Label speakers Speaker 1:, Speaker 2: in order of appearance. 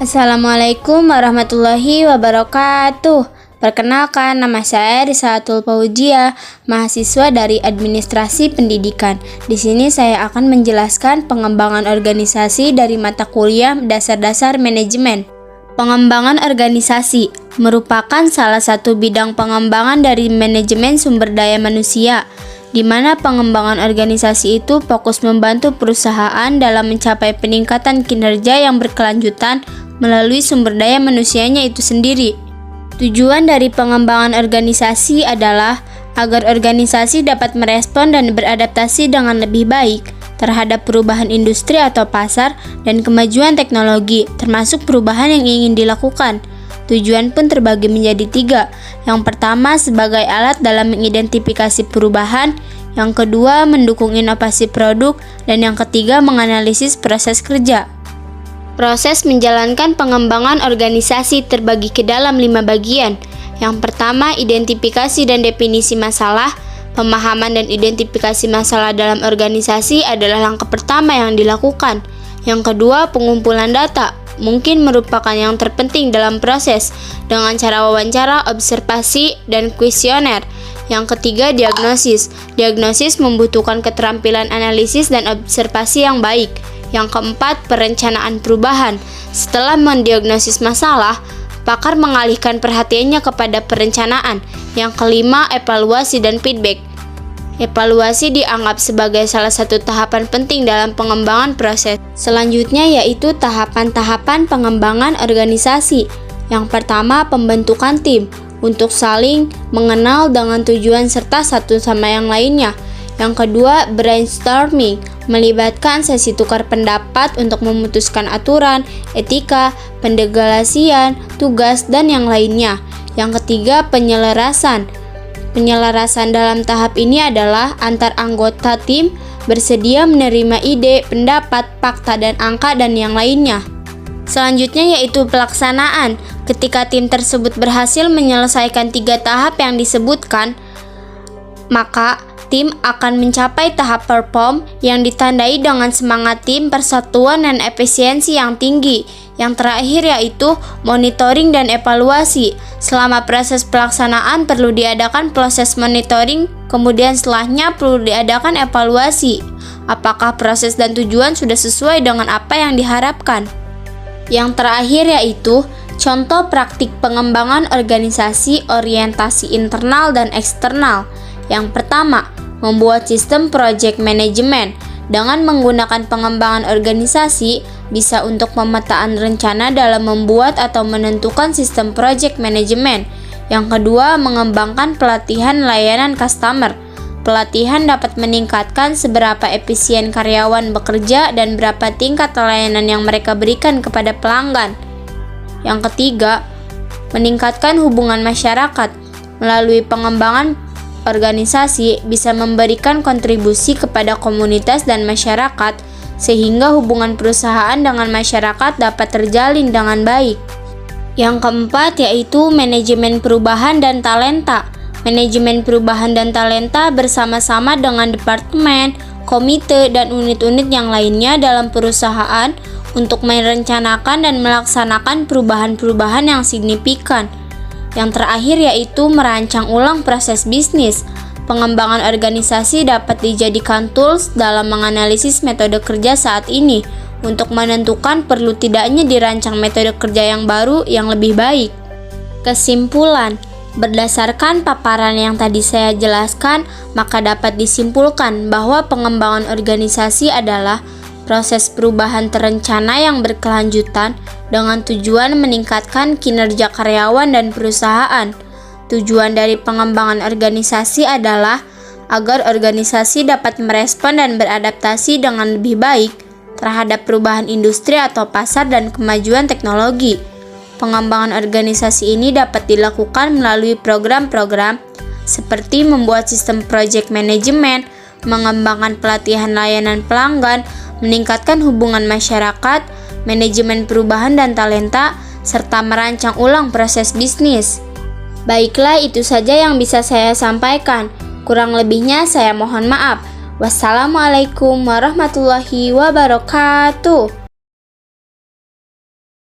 Speaker 1: Assalamualaikum warahmatullahi wabarakatuh. Perkenalkan, nama saya Risalatul Fauzia, mahasiswa dari Administrasi Pendidikan. Di sini saya akan menjelaskan pengembangan organisasi dari mata kuliah Dasar-Dasar Manajemen. Pengembangan organisasi merupakan salah satu bidang pengembangan dari manajemen sumber daya manusia, di mana pengembangan organisasi itu fokus membantu perusahaan dalam mencapai peningkatan kinerja yang berkelanjutan melalui sumber daya manusianya itu sendiri. Tujuan dari pengembangan organisasi adalah agar organisasi dapat merespon dan beradaptasi dengan lebih baik terhadap perubahan industri atau pasar dan kemajuan teknologi, termasuk perubahan yang ingin dilakukan. Tujuan pun terbagi menjadi 3. Yang pertama sebagai alat dalam mengidentifikasi perubahan, yang kedua mendukung inovasi produk, dan yang ketiga menganalisis proses kerja. Proses menjalankan pengembangan organisasi terbagi ke dalam 5 bagian. Yang pertama, identifikasi dan definisi masalah. Pemahaman dan identifikasi masalah dalam organisasi adalah langkah pertama yang dilakukan. Yang kedua, pengumpulan data. Mungkin merupakan yang terpenting dalam proses dengan cara wawancara, observasi, dan kuesioner. Yang ketiga, diagnosis. Diagnosis membutuhkan keterampilan analisis dan observasi yang baik. Yang keempat, perencanaan perubahan. Setelah mendiagnosis masalah, pakar mengalihkan perhatiannya kepada perencanaan. Yang kelima, evaluasi dan feedback. Evaluasi dianggap sebagai salah satu tahapan penting dalam pengembangan proses. Selanjutnya yaitu tahapan-tahapan pengembangan organisasi. Yang pertama, pembentukan tim untuk saling mengenal dengan tujuan serta satu sama yang lainnya. Yang kedua, brainstorming, melibatkan sesi tukar pendapat untuk memutuskan aturan, etika, pendelegasian, tugas, dan yang lainnya. Yang ketiga, penyelarasan. Penyelarasan dalam tahap ini adalah antar anggota tim bersedia menerima ide, pendapat, fakta, dan angka, dan yang lainnya. Selanjutnya yaitu pelaksanaan. Ketika tim tersebut berhasil menyelesaikan 3 tahap yang disebutkan, maka tim akan mencapai tahap perform yang ditandai dengan semangat tim, persatuan, dan efisiensi yang tinggi. Yang terakhir yaitu monitoring dan evaluasi. Selama proses pelaksanaan perlu diadakan proses monitoring, kemudian setelahnya perlu diadakan evaluasi. Apakah proses dan tujuan sudah sesuai dengan apa yang diharapkan? Yang terakhir yaitu contoh praktik pengembangan organisasi orientasi internal dan eksternal. Yang pertama, membuat sistem project management. Dengan menggunakan pengembangan organisasi, bisa untuk pemetaan rencana dalam membuat atau menentukan sistem project management. Yang kedua, mengembangkan pelatihan layanan customer. Pelatihan dapat meningkatkan seberapa efisien karyawan bekerja dan berapa tingkat layanan yang mereka berikan kepada pelanggan. Yang ketiga, meningkatkan hubungan masyarakat. Melalui pengembangan organisasi bisa memberikan kontribusi kepada komunitas dan masyarakat sehingga hubungan perusahaan dengan masyarakat dapat terjalin dengan baik. Yang keempat yaitu manajemen perubahan dan talenta. Manajemen perubahan dan talenta bersama-sama dengan departemen, komite, dan unit-unit yang lainnya dalam perusahaan untuk merencanakan dan melaksanakan perubahan-perubahan yang signifikan. Yang terakhir yaitu merancang ulang proses bisnis. Pengembangan organisasi dapat dijadikan tools dalam menganalisis metode kerja saat ini untuk menentukan perlu tidaknya dirancang metode kerja yang baru yang lebih baik. Kesimpulan, berdasarkan paparan yang tadi saya jelaskan, maka dapat disimpulkan bahwa pengembangan organisasi adalah proses perubahan terencana yang berkelanjutan dengan tujuan meningkatkan kinerja karyawan dan perusahaan. Tujuan dari pengembangan organisasi adalah agar organisasi dapat merespon dan beradaptasi dengan lebih baik terhadap perubahan industri atau pasar dan kemajuan teknologi. Pengembangan organisasi ini dapat dilakukan melalui program-program seperti membuat sistem project management, mengembangkan pelatihan layanan pelanggan, meningkatkan hubungan masyarakat, manajemen perubahan dan talenta, serta merancang ulang proses bisnis. Baiklah, itu saja yang bisa saya sampaikan. Kurang lebihnya saya mohon maaf. Wassalamualaikum warahmatullahi wabarakatuh.